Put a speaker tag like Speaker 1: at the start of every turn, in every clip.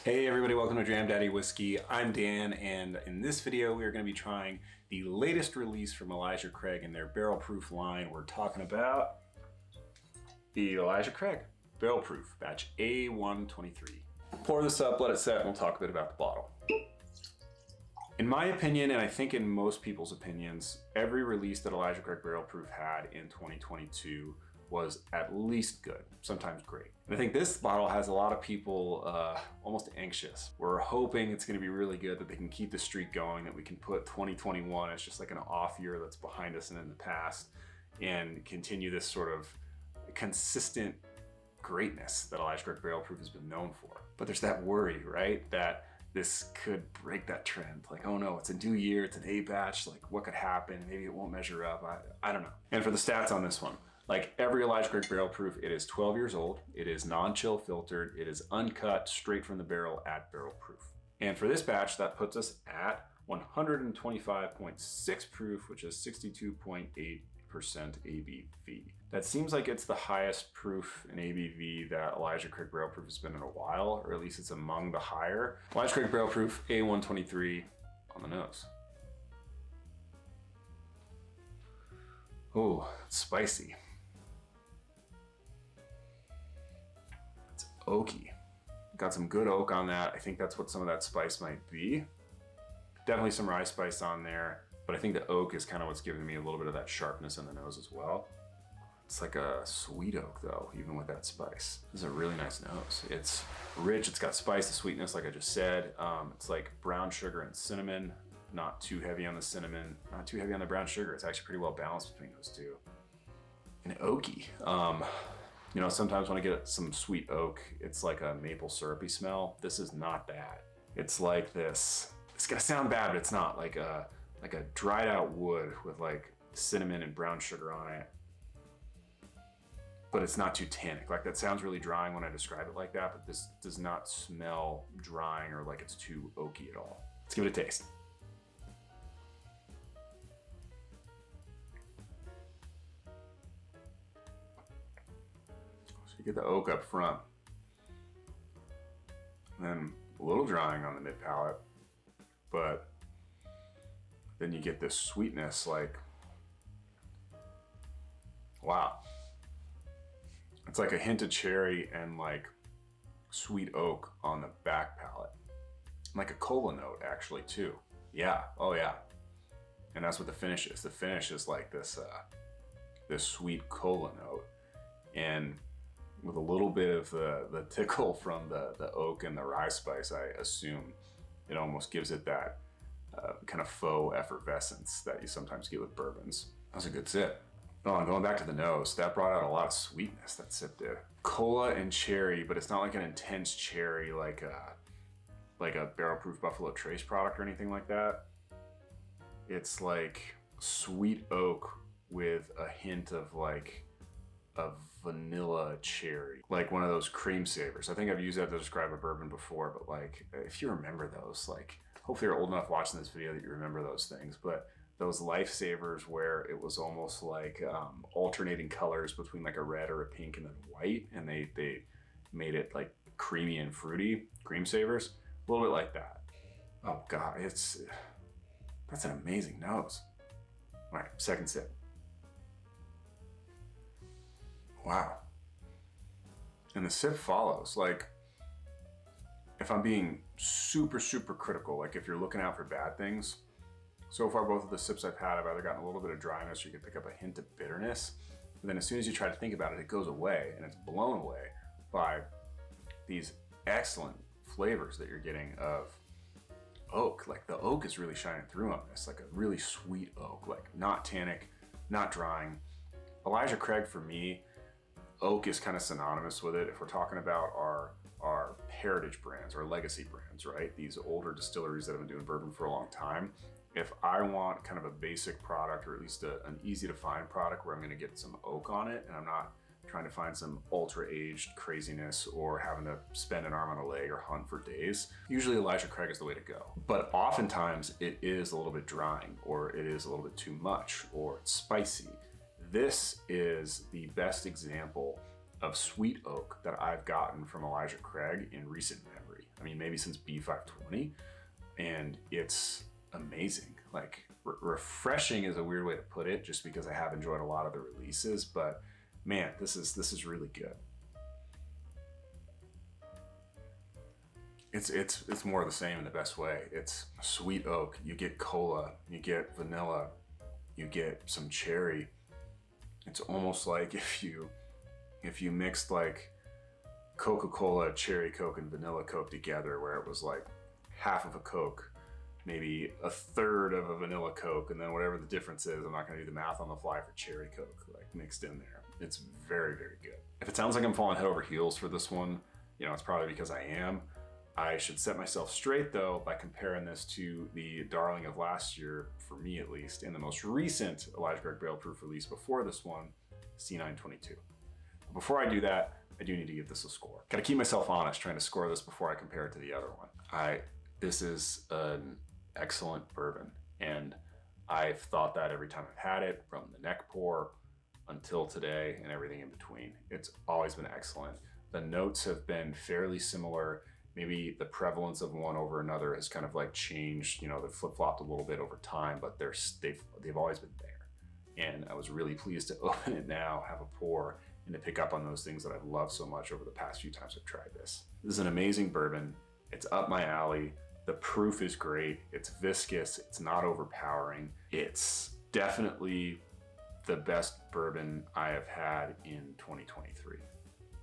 Speaker 1: Hey everybody, welcome to Dram Daddy Whiskey. I'm Dan, and in this video we are going to be trying the latest release from Elijah Craig in their barrel proof line. We're talking about the Elijah Craig Barrel Proof batch A123. Pour this up, let it set, and we'll talk a bit about the bottle. In my opinion, and I think in most people's opinions, every release that Elijah Craig Barrel Proof had in 2022 was at least good, sometimes great. And I think this bottle has a lot of people almost anxious. We're hoping it's gonna be really good, that they can keep the streak going, that we can put 2021 as just like an off year that's behind us and in the past, and continue this sort of consistent greatness that Elijah Craig Barrel Proof has been known for. But there's that worry, right? That this could break that trend. Like, oh no, it's a new year, it's an A batch, like what could happen? Maybe it won't measure up, I don't know. And for the stats on this one, like every Elijah Craig Barrel Proof, it is 12 years old, it is non-chill filtered, it is uncut, straight from the barrel at barrel proof. And for this batch, that puts us at 125.6 proof, which is 62.8% ABV. That seems like it's the highest proof in ABV that Elijah Craig Barrel Proof has been in a while, or at least it's among the higher. Elijah Craig Barrel Proof A123 on the nose. Oh, it's spicy. It's oaky. Got some good oak on that. I think that's what some of that spice might be. Definitely some rye spice on there, but I think the oak is kind of what's giving me a little bit of that sharpness in the nose as well. It's like a sweet oak though, even with that spice. This is a really nice nose. It's rich, it's got spice, the sweetness, like I just said. It's like brown sugar and cinnamon. Not too heavy on the cinnamon, not too heavy on the brown sugar. It's actually pretty well balanced between those two. And oaky. You know, sometimes when I get some sweet oak, it's like a maple syrupy smell. This is not that. It's like this, it's gonna sound bad, but it's not. Like a dried out wood with like cinnamon and brown sugar on it. But it's not too tannic. Like that sounds really drying when I describe it like that, but this does not smell drying or like it's too oaky at all. Let's give it a taste. You get the oak up front, and then a little drying on the mid palate, but then you get this sweetness, like, wow. It's like a hint of cherry and like sweet oak on the back palate. Like a cola note actually too. Yeah, oh yeah. And that's what the finish is. The finish is like this, this sweet cola note. And with a little bit of the tickle from the oak and the rye spice, I assume it almost gives it that kind of faux effervescence that you sometimes get with bourbons. That was a good sip. Oh, and going back to the nose, that brought out a lot of sweetness, that sip did. Cola and cherry, but it's not like an intense cherry like a Barrel Proof Buffalo Trace product or anything like that. It's like sweet oak with a hint of like a vanilla cherry, like one of those cream savers. I think I've used that to describe a bourbon before, but like if you remember those, like hopefully you're old enough watching this video that you remember those things, but those lifesavers where it was almost like alternating colors between like a red or a pink and then white, and they made it like creamy and fruity, cream savers, a little bit like that. Oh God, that's an amazing nose. All right, second sip. Wow. And the sip follows. Like, if I'm being super, super critical, like if you're looking out for bad things, so far both of the sips I've had, I've either gotten a little bit of dryness or you can pick up a hint of bitterness. And then as soon as you try to think about it, it goes away, and it's blown away by these excellent flavors that you're getting of oak. Like the oak is really shining through on this, like a really sweet oak, like not tannic, not drying. Elijah Craig, for me, oak is kind of synonymous with it. If we're talking about our heritage brands, our legacy brands, right? These older distilleries that have been doing bourbon for a long time. If I want kind of a basic product, or at least an easy to find product where I'm gonna get some oak on it, and I'm not trying to find some ultra aged craziness or having to spend an arm on a leg or hunt for days, usually Elijah Craig is the way to go. But oftentimes it is a little bit drying, or it is a little bit too much, or it's spicy. This is the best example of sweet oak that I've gotten from Elijah Craig in recent memory. I mean, maybe since B520, and it's amazing. Like refreshing is a weird way to put it, just because I have enjoyed a lot of the releases, but man, this is really good. It's more of the same in the best way. It's sweet oak, you get cola, you get vanilla, you get some cherry. It's almost like if you mixed like Coca-Cola, cherry Coke, and vanilla Coke together, where it was like half of a Coke, maybe a third of a vanilla Coke, and then whatever the difference is, I'm not gonna do the math on the fly, for cherry Coke, like mixed in there. It's very, very good. If it sounds like I'm falling head over heels for this one, you know, it's probably because I am. I should set myself straight though by comparing this to the darling of last year, for me at least, and the most recent Elijah Craig Barrel Proof release before this one, C922. Before I do that, I do need to give this a score. Gotta keep myself honest trying to score this before I compare it to the other one. This is an excellent bourbon, and I've thought that every time I've had it, from the neck pour until today and everything in between. It's always been excellent. The notes have been fairly similar. Maybe the prevalence of one over another has kind of like changed, you know, they've flip-flopped a little bit over time, but they've always been there. And I was really pleased to open it now, have a pour, and to pick up on those things that I've loved so much over the past few times I've tried this. This is an amazing bourbon. It's up my alley. The proof is great. It's viscous. It's not overpowering. It's definitely the best bourbon I have had in 2023,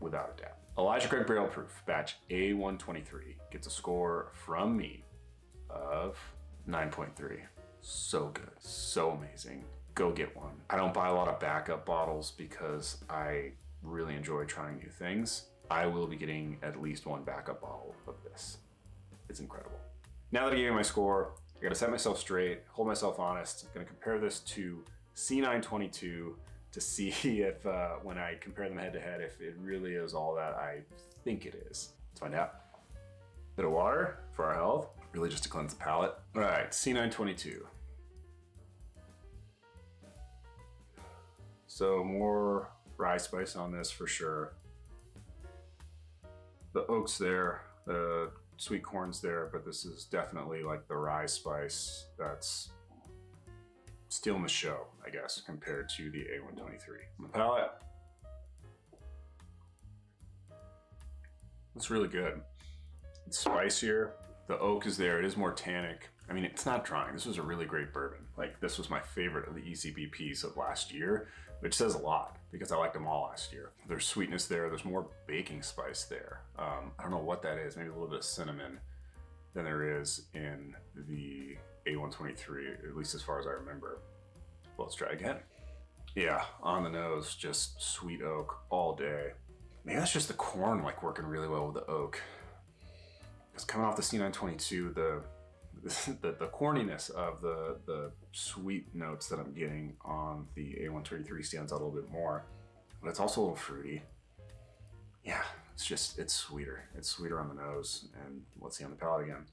Speaker 1: without a doubt. Elijah Craig Barrel Proof batch A123 gets a score from me of 9.3. So good, so amazing. Go get one. I don't buy a lot of backup bottles because I really enjoy trying new things. I will be getting at least one backup bottle of this. It's incredible. Now that I gave you my score, I gotta set myself straight, hold myself honest. I'm gonna compare this to C922 to see if, when I compare them head to head, if it really is all that I think it is. Let's find out. Bit of water for our health, really just to cleanse the palate. All right, C922. So more rye spice on this for sure. The oak's there, the sweet corn's there, but this is definitely like the rye spice that's stealing the show, I guess, compared to the A123. On the palate, it's really good. It's spicier. The oak is there. It is more tannic. I mean, it's not drying. This was a really great bourbon. Like, this was my favorite of the ECBPs of last year, which says a lot because I liked them all last year. There's sweetness there. There's more baking spice there. I don't know what that is. Maybe a little bit of cinnamon than there is in the A123, at least as far as I remember. Well, let's try again. Yeah, on the nose, just sweet oak all day. Maybe that's just the corn like working really well with the oak. Because coming off the C922, the corniness of the sweet notes that I'm getting on the A123 stands out a little bit more, but it's also a little fruity. Yeah, it's sweeter. It's sweeter on the nose, and let's see on the palate again.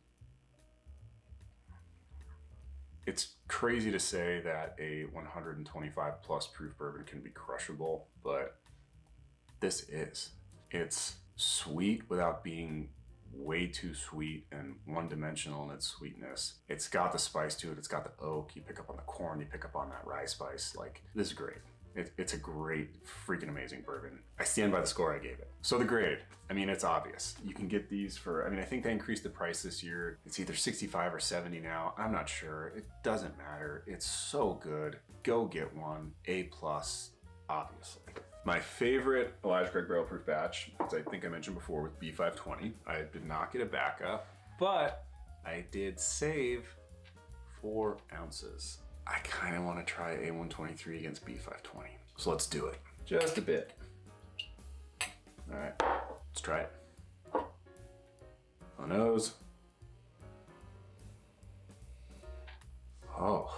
Speaker 1: It's crazy to say that a 125 plus proof bourbon can be crushable, but this is. It's sweet without being way too sweet and one-dimensional in its sweetness. It's got the spice to it. It's got the oak. You pick up on the corn. You pick up on that rye spice. Like, this is great. It's a great, freaking amazing bourbon. I stand by the score I gave it. So the grade, I mean, it's obvious. You can get these for, I mean, I think they increased the price this year. It's either 65 or 70 now. I'm not sure. It doesn't matter. It's so good. Go get one. A+, obviously. My favorite Elijah Craig Barrel Proof batch, as I think I mentioned before, with B520. I did not get a backup, but I did save 4 ounces. I kind of want to try A123 against B520. So let's do it. Just a bit. All right, let's try it. On the nose. Oh,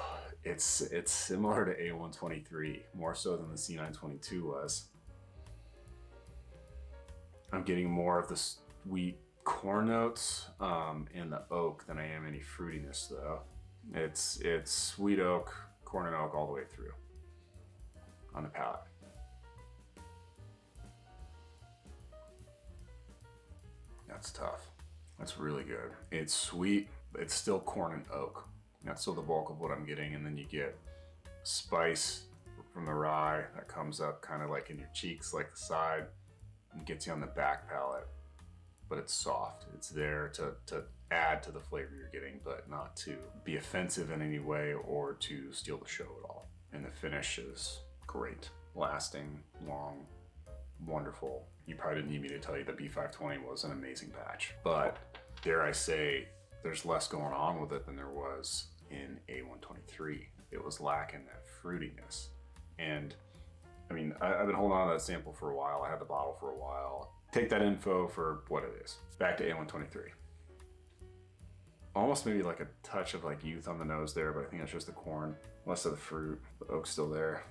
Speaker 1: it's similar to A123, more so than the C922 was. I'm getting more of the sweet corn notes and the oak than I am any fruitiness though. It's sweet oak, corn and oak all the way through on the palate. That's tough. That's really good. It's sweet, but it's still corn and oak. That's still the bulk of what I'm getting. And then you get spice from the rye that comes up kind of like in your cheeks, like the side, and gets you on the back palate. But it's soft. It's there to add to the flavor you're getting, but not to be offensive in any way or to steal the show at all. And the finish is great, lasting, long, wonderful. You probably didn't need me to tell you that B520 was an amazing batch, but dare I say, there's less going on with it than there was in A123. It was lacking that fruitiness. And I mean, I've been holding on to that sample for a while. I had the bottle for a while. Take that info for what it is. Back to A123. Almost maybe like a touch of like youth on the nose there, but I think that's just the corn. Less of the fruit. The oak's still there.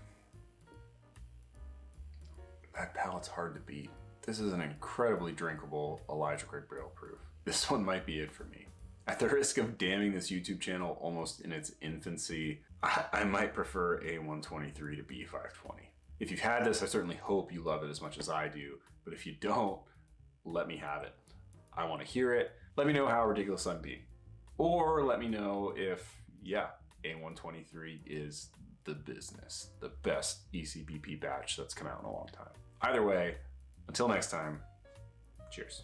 Speaker 1: That palate's hard to beat. This is an incredibly drinkable Elijah Craig Barrel Proof. This one might be it for me. At the risk of damning this YouTube channel almost in its infancy, I might prefer A123 to B520. If you've had this, I certainly hope you love it as much as I do, but if you don't, let me have it. I want to hear it. Let me know how ridiculous I'm being. Or let me know if, yeah, A123 is the business, the best ECBP batch that's come out in a long time. Either way, until next time, cheers.